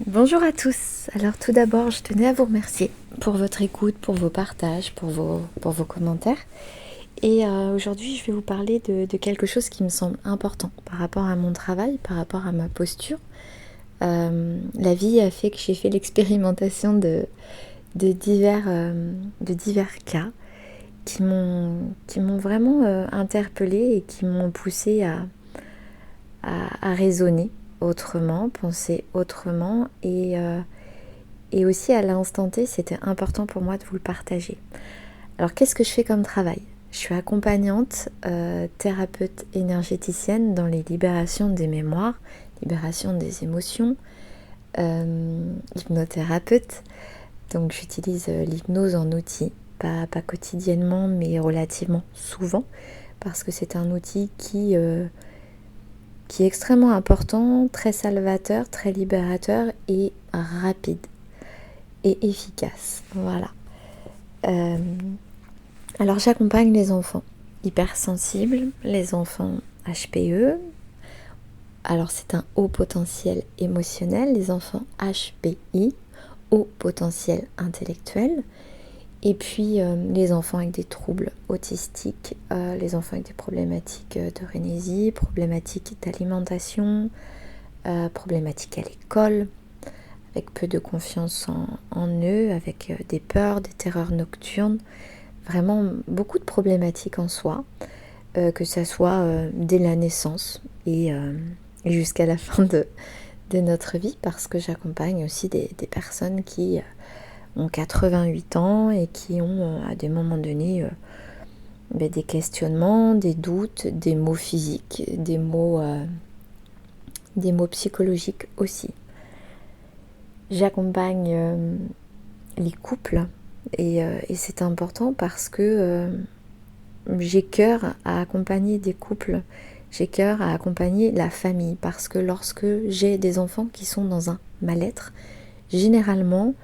Bonjour à tous. Alors tout d'abord, je tenais à vous remercier pour votre écoute, pour vos partages, pour vos commentaires. Et aujourd'hui, je vais vous parler de quelque chose qui me semble important par rapport à mon travail, par rapport à ma posture. La vie a fait que j'ai fait l'expérimentation de divers cas qui m'ont vraiment interpellée et qui m'ont poussée à raisonner autrement, penser autrement et aussi à l'instant T, c'était important pour moi de vous le partager. Alors qu'est-ce que je fais comme travail? Je suis accompagnante, thérapeute énergéticienne dans les libérations des mémoires, libération des émotions, hypnothérapeute. Donc j'utilise l'hypnose en outil, pas quotidiennement mais relativement souvent, parce que c'est un outil qui est extrêmement important, très salvateur, très libérateur et rapide et efficace. Voilà. Euh, alors j'accompagne les enfants hypersensibles, les enfants HPE. Alors c'est un haut potentiel émotionnel, les enfants HPI, haut potentiel intellectuel. Et puis les enfants avec des troubles autistiques, les enfants avec des problématiques de rénésie, problématiques d'alimentation, problématiques à l'école, avec peu de confiance en eux, avec des peurs, des terreurs nocturnes, vraiment beaucoup de problématiques en soi, que ça soit dès la naissance et jusqu'à la fin de notre vie, parce que j'accompagne aussi des personnes qui ont 88 ans et qui ont à des moments donnés des questionnements, des doutes, des maux physiques, des maux psychologiques aussi. J'accompagne les couples et c'est important parce que j'ai cœur à accompagner des couples, j'ai cœur à accompagner la famille, parce que lorsque j'ai des enfants qui sont dans un mal-être, généralement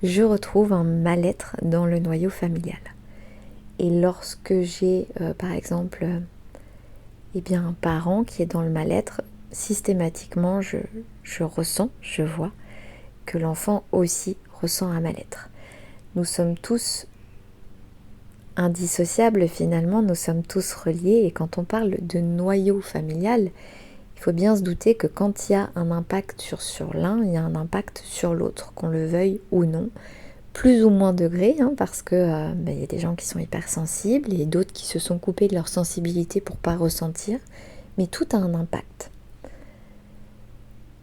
je retrouve un mal-être dans le noyau familial. Et lorsque j'ai par exemple un parent qui est dans le mal-être, systématiquement je ressens, je vois que l'enfant aussi ressent un mal-être. Nous sommes tous indissociables finalement, nous sommes tous reliés, et quand on parle de noyau familial, il faut bien se douter que quand il y a un impact sur l'un, il y a un impact sur l'autre, qu'on le veuille ou non, plus ou moins degré, parce que y a des gens qui sont hypersensibles et d'autres qui se sont coupés de leur sensibilité pour ne pas ressentir, mais tout a un impact.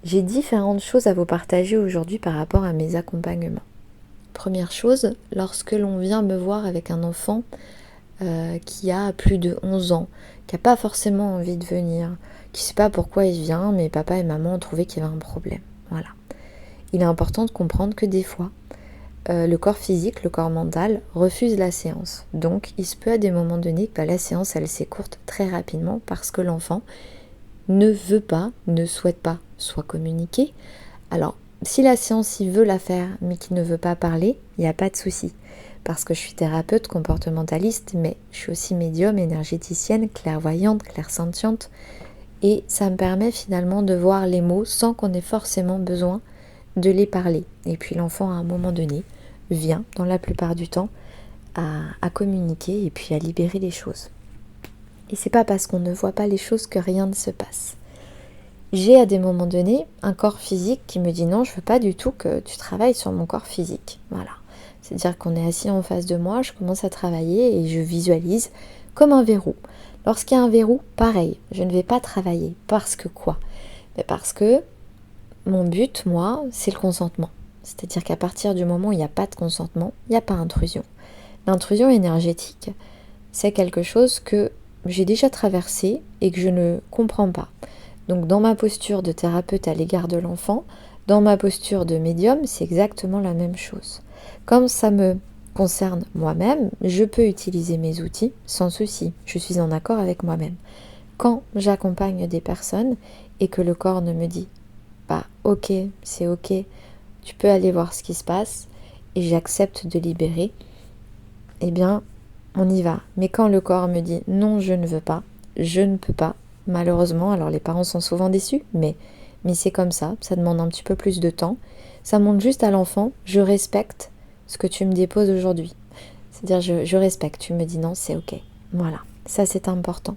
J'ai différentes choses à vous partager aujourd'hui par rapport à mes accompagnements. Première chose, lorsque l'on vient me voir avec un enfant qui a plus de 11 ans, qui n'a pas forcément envie de venir, qui ne sait pas pourquoi il vient, mais papa et maman ont trouvé qu'il y avait un problème. Voilà. Il est important de comprendre que des fois, le corps physique, le corps mental refuse la séance. Donc il se peut à des moments donnés que la séance elle s'écourte très rapidement parce que l'enfant ne veut pas, ne souhaite pas soit communiquer. Alors si la séance il veut la faire mais qu'il ne veut pas parler, il n'y a pas de souci. Parce que je suis thérapeute comportementaliste, mais je suis aussi médium, énergéticienne, clairvoyante, clairsentiente. Et ça me permet finalement de voir les mots sans qu'on ait forcément besoin de les parler. Et puis l'enfant à un moment donné vient, dans la plupart du temps, à communiquer et puis à libérer les choses. Et c'est pas parce qu'on ne voit pas les choses que rien ne se passe. J'ai à des moments donnés un corps physique qui me dit non, je veux pas du tout que tu travailles sur mon corps physique. Voilà. C'est-à-dire qu'on est assis en face de moi, je commence à travailler et je visualise comme un verrou. Lorsqu'il y a un verrou, pareil, je ne vais pas travailler. Parce que quoi? Parce que mon but, moi, c'est le consentement. C'est-à-dire qu'à partir du moment où il n'y a pas de consentement, il n'y a pas d'intrusion. L'intrusion énergétique, c'est quelque chose que j'ai déjà traversé et que je ne comprends pas. Donc dans ma posture de thérapeute à l'égard de l'enfant, dans ma posture de médium, c'est exactement la même chose. Comme ça me concerne moi-même, je peux utiliser mes outils sans souci. Je suis en accord avec moi-même. Quand j'accompagne des personnes et que le corps ne me dit pas ok, c'est ok, tu peux aller voir ce qui se passe et j'accepte de libérer, eh bien on y va. Mais quand le corps me dit non, je ne veux pas, je ne peux pas, malheureusement, alors les parents sont souvent déçus, mais mais c'est comme ça demande un petit peu plus de temps. Ça montre juste à l'enfant, je respecte ce que tu me déposes aujourd'hui. C'est-à-dire, je respecte, tu me dis non, c'est ok. Voilà, ça c'est important.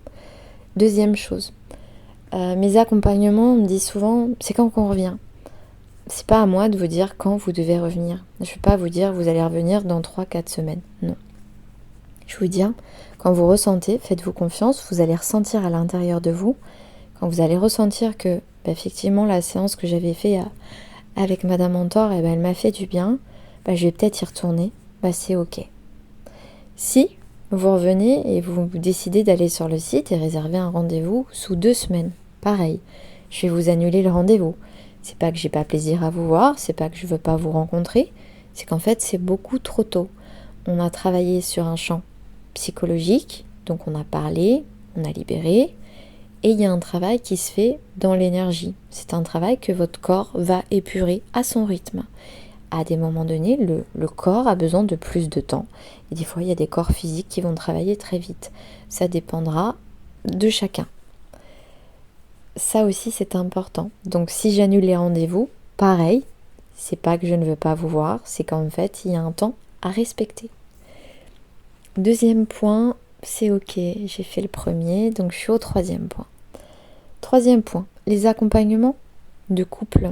Deuxième chose, mes accompagnements, on me dit souvent, c'est quand qu'on revient. C'est pas à moi de vous dire quand vous devez revenir. Je ne vais pas vous dire vous allez revenir dans 3-4 semaines. Non. Je vous dis, quand vous ressentez, faites-vous confiance, vous allez ressentir à l'intérieur de vous, quand vous allez ressentir que, effectivement, la séance que j'avais faite avec Madame Mentor, elle m'a fait du bien, je vais peut-être y retourner, c'est ok. Si vous revenez et vous décidez d'aller sur le site et réserver un rendez-vous sous 2 semaines, pareil, je vais vous annuler le rendez-vous. C'est pas que j'ai pas plaisir à vous voir, c'est pas que je veux pas vous rencontrer, c'est qu'en fait c'est beaucoup trop tôt. On a travaillé sur un champ psychologique, donc on a parlé, on a libéré, et il y a un travail qui se fait dans l'énergie. C'est un travail que votre corps va épurer à son rythme. À des moments donnés, le corps a besoin de plus de temps. Et des fois, il y a des corps physiques qui vont travailler très vite. Ça dépendra de chacun. Ça aussi, c'est important. Donc, si j'annule les rendez-vous, pareil, c'est pas que je ne veux pas vous voir, c'est qu'en fait, il y a un temps à respecter. Deuxième point, c'est ok, j'ai fait le premier, donc je suis au troisième point. Troisième point, les accompagnements de couple.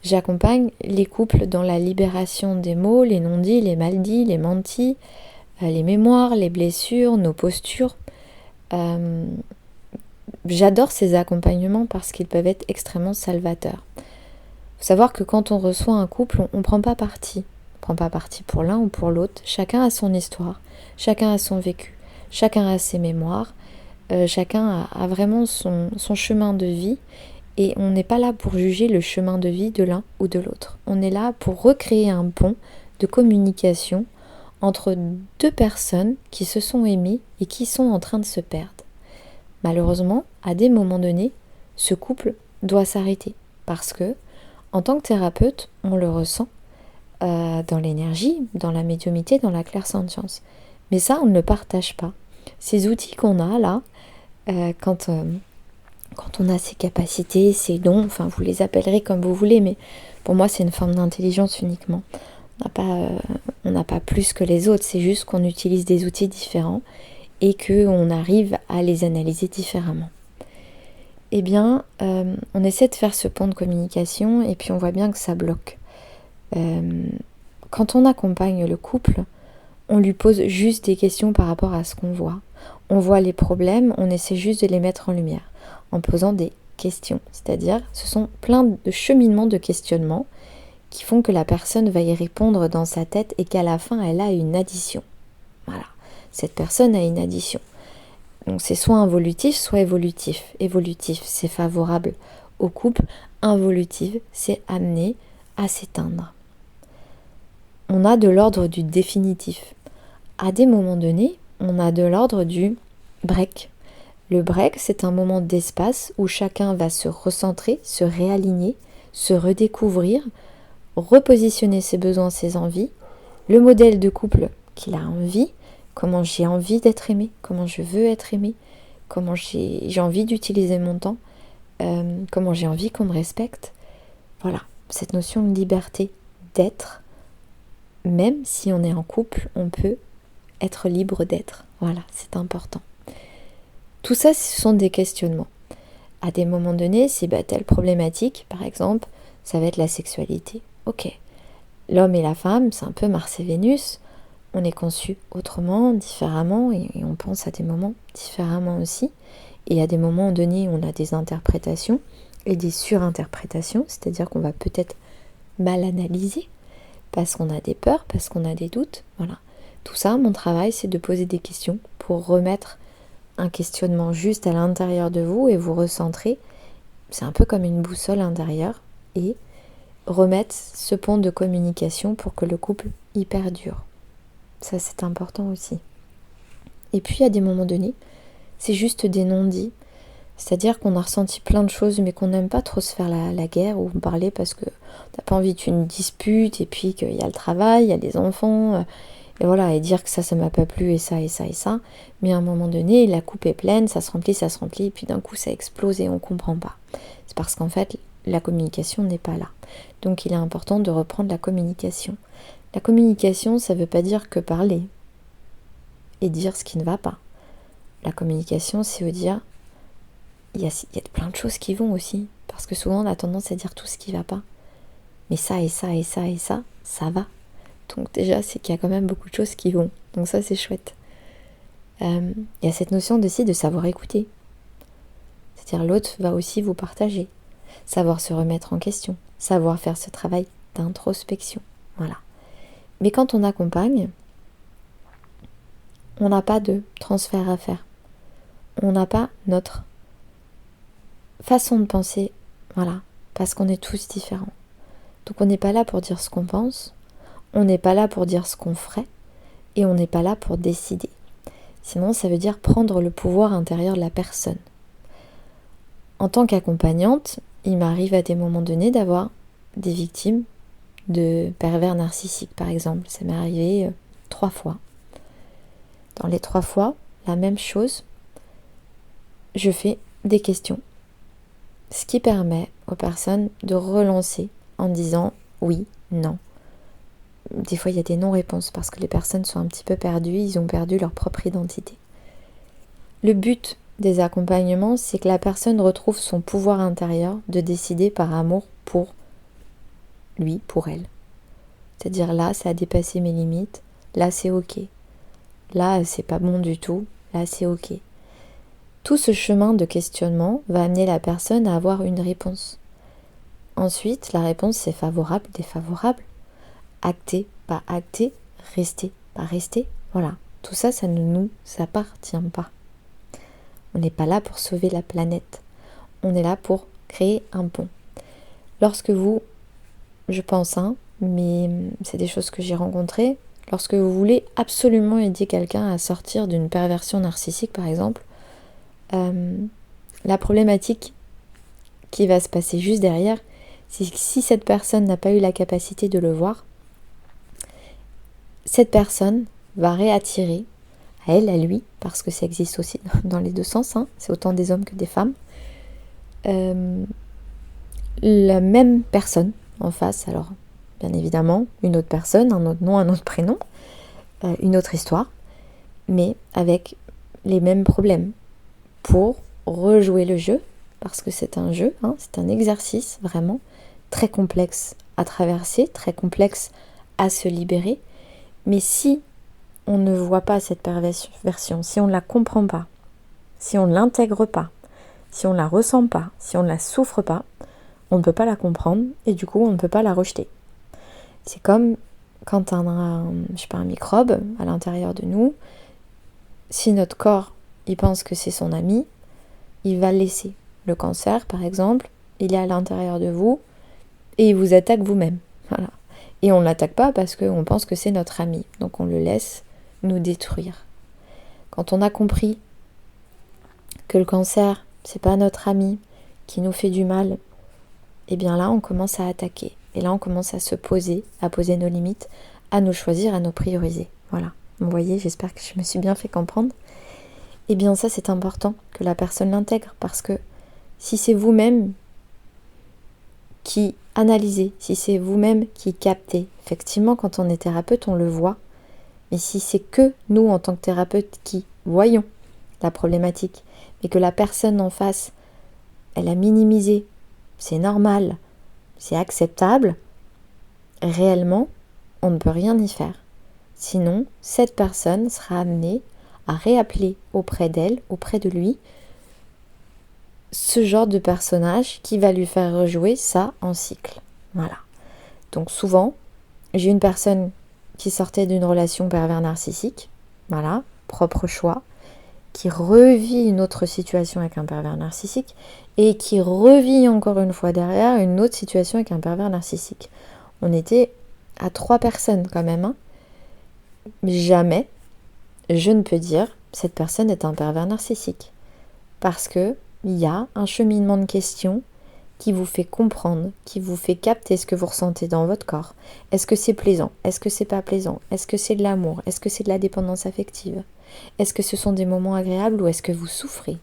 J'accompagne les couples dans la libération des mots, les non-dits, les mal-dits, les mentis, les mémoires, les blessures, nos postures. J'adore ces accompagnements parce qu'ils peuvent être extrêmement salvateurs. Il faut savoir que quand on reçoit un couple, on ne prend pas parti. On ne prend pas parti pour l'un ou pour l'autre. Chacun a son histoire, chacun a son vécu, chacun a ses mémoires, chacun a vraiment son chemin de vie. Et on n'est pas là pour juger le chemin de vie de l'un ou de l'autre. On est là pour recréer un pont de communication entre deux personnes qui se sont aimées et qui sont en train de se perdre. Malheureusement, à des moments donnés, ce couple doit s'arrêter parce que, en tant que thérapeute, on le ressent dans l'énergie, dans la médiumnité, dans la clairsentience. Mais ça, on ne le partage pas. Ces outils qu'on a là, quand on a ces capacités, ces dons, enfin vous les appellerez comme vous voulez, mais pour moi c'est une forme d'intelligence uniquement. On n'a pas plus que les autres, c'est juste qu'on utilise des outils différents et qu'on arrive à les analyser différemment. Eh bien, on essaie de faire ce pont de communication et puis on voit bien que ça bloque. Quand on accompagne le couple, on lui pose juste des questions par rapport à ce qu'on voit. On voit les problèmes, on essaie juste de les mettre en lumière en posant des questions. C'est-à-dire, ce sont plein de cheminements de questionnements qui font que la personne va y répondre dans sa tête et qu'à la fin, elle a une addition. Voilà, cette personne a une addition. Donc c'est soit involutif, soit évolutif. Évolutif, c'est favorable au couple. Involutif, c'est amené à s'éteindre. On a de l'ordre du définitif. À des moments donnés, on a de l'ordre du break. Le break, c'est un moment d'espace où chacun va se recentrer, se réaligner, se redécouvrir, repositionner ses besoins, ses envies, le modèle de couple qu'il a envie, comment j'ai envie d'être aimé, comment je veux être aimé, comment j'ai envie d'utiliser mon temps, comment j'ai envie qu'on me respecte. Voilà, cette notion de liberté d'être, même si on est en couple, on peut être libre d'être. Voilà, c'est important. Tout ça, ce sont des questionnements. À des moments donnés, c'est telle problématique, par exemple, ça va être la sexualité. Ok, l'homme et la femme, c'est un peu Mars et Vénus, on est conçu autrement, différemment, et on pense à des moments différemment aussi. Et à des moments donnés, on a des interprétations et des surinterprétations, c'est-à-dire qu'on va peut-être mal analyser, parce qu'on a des peurs, parce qu'on a des doutes. Voilà. Tout ça, mon travail, c'est de poser des questions pour remettre un questionnement juste à l'intérieur de vous et vous recentrer. C'est un peu comme une boussole intérieure et remettre ce pont de communication pour que le couple y perdure. Ça, c'est important aussi. Et puis, à des moments donnés, c'est juste des non-dits. C'est-à-dire qu'on a ressenti plein de choses, mais qu'on n'aime pas trop se faire la guerre ou parler parce que t'as pas envie d'une dispute et puis qu'il y a le travail, il y a les enfants... Et voilà, et dire que ça m'a pas plu et ça et ça et ça. Mais à un moment donné, la coupe est pleine, ça se remplit, et puis d'un coup ça explose et on comprend pas. C'est parce qu'en fait, la communication n'est pas là. Donc il est important de reprendre la communication. La communication, ça ne veut pas dire que parler et dire ce qui ne va pas. La communication, c'est vous dire, il y a plein de choses qui vont aussi. Parce que souvent, on a tendance à dire tout ce qui ne va pas. Mais ça et ça et ça et ça, ça va. Donc déjà, c'est qu'il y a quand même beaucoup de choses qui vont. Donc ça, c'est chouette. Il y a cette notion aussi de savoir écouter. C'est-à-dire l'autre va aussi vous partager. Savoir se remettre en question. Savoir faire ce travail d'introspection. Voilà. Mais quand on accompagne, on n'a pas de transfert à faire. On n'a pas notre façon de penser. Voilà. Parce qu'on est tous différents. Donc on n'est pas là pour dire ce qu'on pense. On n'est pas là pour dire ce qu'on ferait. Et on n'est pas là pour décider. Sinon, ça veut dire prendre le pouvoir intérieur de la personne. En tant qu'accompagnante, il m'arrive à des moments donnés d'avoir des victimes de pervers narcissiques, par exemple. Ça m'est arrivé 3 fois. Dans les 3 fois, la même chose, je fais des questions. Ce qui permet aux personnes de relancer en disant oui, non. Des fois, il y a des non-réponses parce que les personnes sont un petit peu perdues, ils ont perdu leur propre identité. Le but des accompagnements, c'est que la personne retrouve son pouvoir intérieur de décider par amour pour lui, pour elle. C'est-à-dire là, ça a dépassé mes limites, là c'est ok. Là, c'est pas bon du tout, là c'est ok. Tout ce chemin de questionnement va amener la personne à avoir une réponse. Ensuite, la réponse c'est favorable, défavorable. Acter, pas acter, rester, pas rester. Voilà, tout ça, ça ne nous appartient pas. On n'est pas là pour sauver la planète. On est là pour créer un pont. Lorsque vous, je pense, mais c'est des choses que j'ai rencontrées, lorsque vous voulez absolument aider quelqu'un à sortir d'une perversion narcissique, par exemple, la problématique qui va se passer juste derrière, c'est que si cette personne n'a pas eu la capacité de le voir, cette personne va réattirer à elle, à lui, parce que ça existe aussi dans les deux sens, c'est autant des hommes que des femmes, la même personne en face, alors bien évidemment une autre personne, un autre nom, un autre prénom, une autre histoire, mais avec les mêmes problèmes, pour rejouer le jeu, parce que c'est un jeu, c'est un exercice vraiment très complexe à traverser, très complexe à se libérer, mais si on ne voit pas cette perversion, si on ne la comprend pas, si on ne l'intègre pas, si on ne la ressent pas, si on ne la souffre pas, on ne peut pas la comprendre et du coup on ne peut pas la rejeter. C'est comme quand on a un microbe à l'intérieur de nous, si notre corps il pense que c'est son ami, il va le laisser. Le cancer par exemple, il est à l'intérieur de vous et il vous attaque vous-même. Voilà. Et on ne l'attaque pas parce qu'on pense que c'est notre ami, donc on le laisse nous détruire. Quand on a compris que le cancer, c'est pas notre ami qui nous fait du mal, et bien là on commence à attaquer. Et là on commence à se poser, à poser nos limites, à nous choisir, à nous prioriser. Voilà. Vous voyez, j'espère que je me suis bien fait comprendre. Et bien ça c'est important que la personne l'intègre, parce que si c'est vous-même qui analysez, si c'est vous-même qui captez, effectivement quand on est thérapeute on le voit, mais si c'est que nous en tant que thérapeute qui voyons la problématique, mais que la personne en face, elle a minimisé, c'est normal, c'est acceptable, réellement, on ne peut rien y faire. Sinon, cette personne sera amenée à réappeler auprès d'elle, auprès de lui, ce genre de personnage qui va lui faire rejouer ça en cycle. Voilà. Donc souvent, j'ai une personne qui sortait d'une relation pervers narcissique, voilà, propre choix, qui revit une autre situation avec un pervers narcissique et qui revit encore une fois derrière une autre situation avec un pervers narcissique. On était à 3 personnes quand même. Jamais je ne peux dire cette personne est un pervers narcissique. Parce que il y a un cheminement de questions qui vous fait comprendre, qui vous fait capter ce que vous ressentez dans votre corps. Est-ce que c'est plaisant? Est-ce que c'est pas plaisant? Est-ce que c'est de l'amour? Est-ce que c'est de la dépendance affective? Est-ce que ce sont des moments agréables ou est-ce que vous souffrez?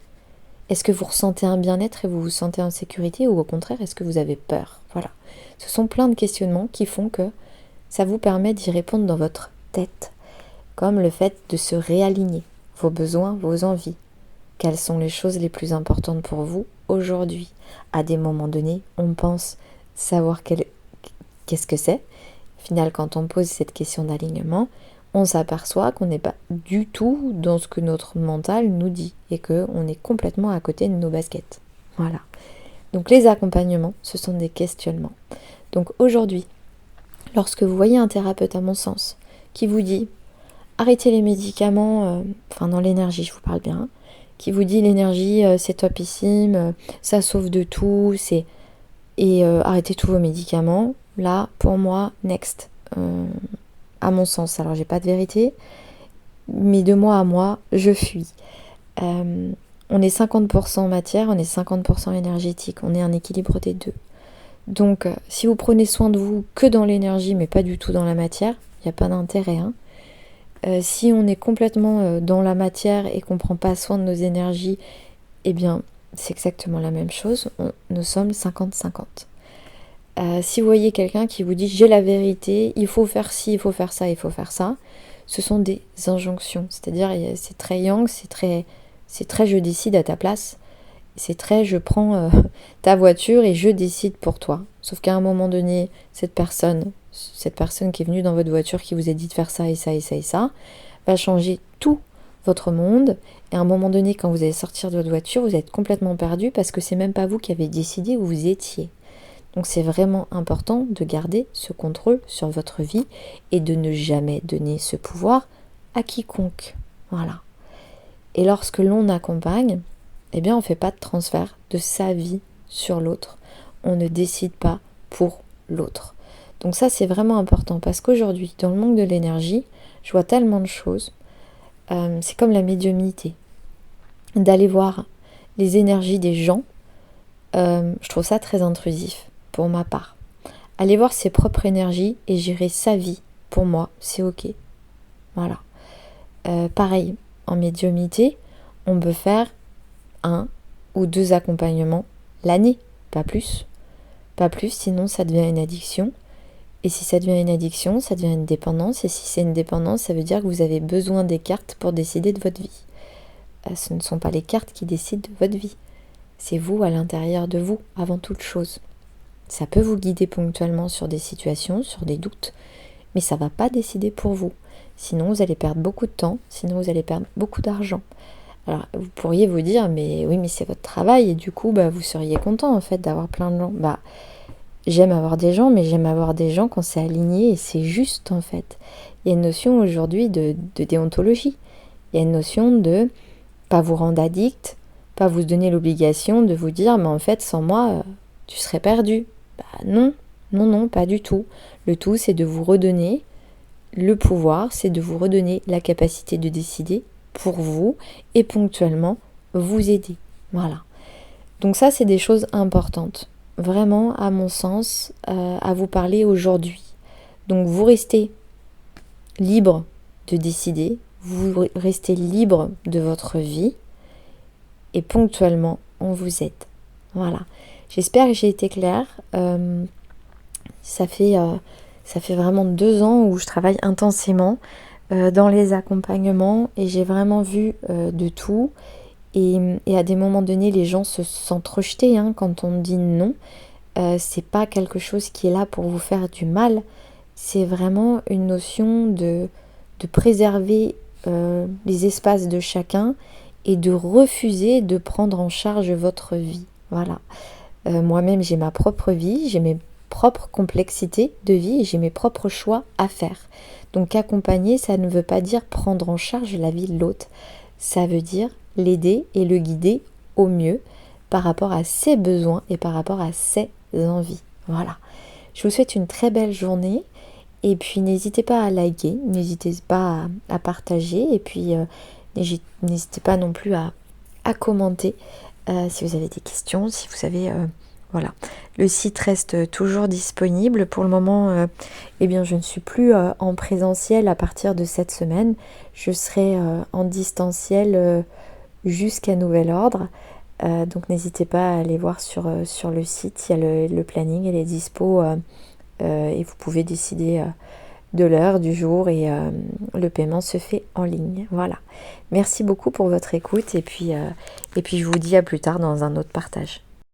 Est-ce que vous ressentez un bien-être et vous vous sentez en sécurité ou au contraire, est-ce que vous avez peur? Voilà. Ce sont plein de questionnements qui font que ça vous permet d'y répondre dans votre tête, comme le fait de se réaligner, vos besoins, vos envies. Quelles sont les choses les plus importantes pour vous aujourd'hui? À des moments donnés, on pense savoir qu'est-ce que c'est. Au final, quand on pose cette question d'alignement, on s'aperçoit qu'on n'est pas du tout dans ce que notre mental nous dit et qu'on est complètement à côté de nos baskets. Voilà. Donc les accompagnements, ce sont des questionnements. Donc aujourd'hui, lorsque vous voyez un thérapeute, à mon sens, qui vous dit arrêtez les médicaments, dans l'énergie, je vous parle bien, qui vous dit l'énergie c'est topissime, ça sauve de tout, et arrêtez tous vos médicaments. Là, pour moi, next. À mon sens, alors j'ai pas de vérité, mais de moi à moi, je fuis. On est 50% matière, on est 50% énergétique, on est un équilibre des deux. Donc, si vous prenez soin de vous que dans l'énergie, mais pas du tout dans la matière, il n'y a pas d'intérêt. Si on est complètement dans la matière et qu'on ne prend pas soin de nos énergies, eh bien, c'est exactement la même chose. Nous sommes 50-50. Si vous voyez quelqu'un qui vous dit j'ai la vérité, il faut faire ci, il faut faire ça, il faut faire ça, ce sont des injonctions. C'est-à-dire, c'est très yang, c'est très je décide à ta place. C'est très je prends ta voiture et je décide pour toi. Sauf qu'à un moment donné, cette personne qui est venue dans votre voiture, qui vous a dit de faire ça et ça et ça et ça, va changer tout votre monde. Et à un moment donné, quand vous allez sortir de votre voiture, vous êtes complètement perdu parce que c'est même pas vous qui avez décidé où vous étiez. Donc c'est vraiment important de garder ce contrôle sur votre vie et de ne jamais donner ce pouvoir à quiconque. Voilà. Et lorsque l'on accompagne, eh bien on ne fait pas de transfert de sa vie sur l'autre. On ne décide pas pour l'autre. Donc ça c'est vraiment important parce qu'aujourd'hui, dans le monde de l'énergie, je vois tellement de choses. C'est comme la médiumnité. D'aller voir les énergies des gens, je trouve ça très intrusif pour ma part. Aller voir ses propres énergies et gérer sa vie, pour moi, c'est ok. Voilà. Pareil, en médiumnité, on peut faire 1 ou 2 accompagnements l'année, pas plus. Pas plus, sinon ça devient une addiction. Et si ça devient une addiction, ça devient une dépendance. Et si c'est une dépendance, ça veut dire que vous avez besoin des cartes pour décider de votre vie. Ce ne sont pas les cartes qui décident de votre vie. C'est vous à l'intérieur de vous, avant toute chose. Ça peut vous guider ponctuellement sur des situations, sur des doutes, mais ça ne va pas décider pour vous. Sinon, vous allez perdre beaucoup de temps, sinon vous allez perdre beaucoup d'argent. Alors, vous pourriez vous dire, mais oui, mais c'est votre travail, et du coup, vous seriez content, en fait, d'avoir plein de gens. J'aime avoir des gens, mais j'aime avoir des gens quand c'est aligné, et c'est juste, en fait. Il y a une notion aujourd'hui de déontologie. Il y a une notion de pas vous rendre addict, pas vous donner l'obligation de vous dire, mais en fait, sans moi, tu serais perdu. Non, pas du tout. Le tout, c'est de vous redonner le pouvoir, c'est de vous redonner la capacité de décider pour vous et ponctuellement vous aider. Voilà. Donc ça, c'est des choses importantes. Vraiment, à mon sens, à vous parler aujourd'hui. Donc vous restez libre de décider, vous restez libre de votre vie et ponctuellement, on vous aide. Voilà. J'espère que j'ai été claire. Ça fait vraiment 2 ans où je travaille intensément dans les accompagnements et j'ai vraiment vu de tout. Et à des moments donnés, les gens se sentent rejetés quand on dit non. C'est pas quelque chose qui est là pour vous faire du mal. C'est vraiment une notion de préserver les espaces de chacun et de refuser de prendre en charge votre vie. Voilà. Moi-même, j'ai ma propre vie, j'ai mes propres complexités de vie et j'ai mes propres choix à faire. Donc accompagner, ça ne veut pas dire prendre en charge la vie de l'autre. Ça veut dire l'aider et le guider au mieux par rapport à ses besoins et par rapport à ses envies. Voilà. Je vous souhaite une très belle journée et puis n'hésitez pas à liker, n'hésitez pas à partager et puis n'hésitez pas non plus à commenter si vous avez des questions, si vous avez... Voilà, le site reste toujours disponible. Pour le moment, je ne suis plus en présentiel à partir de cette semaine. Je serai en distanciel jusqu'à nouvel ordre. Donc n'hésitez pas à aller voir sur le site, il y a le planning, elle est dispo et vous pouvez décider de l'heure, du jour et le paiement se fait en ligne. Voilà. Merci beaucoup pour votre écoute et puis je vous dis à plus tard dans un autre partage.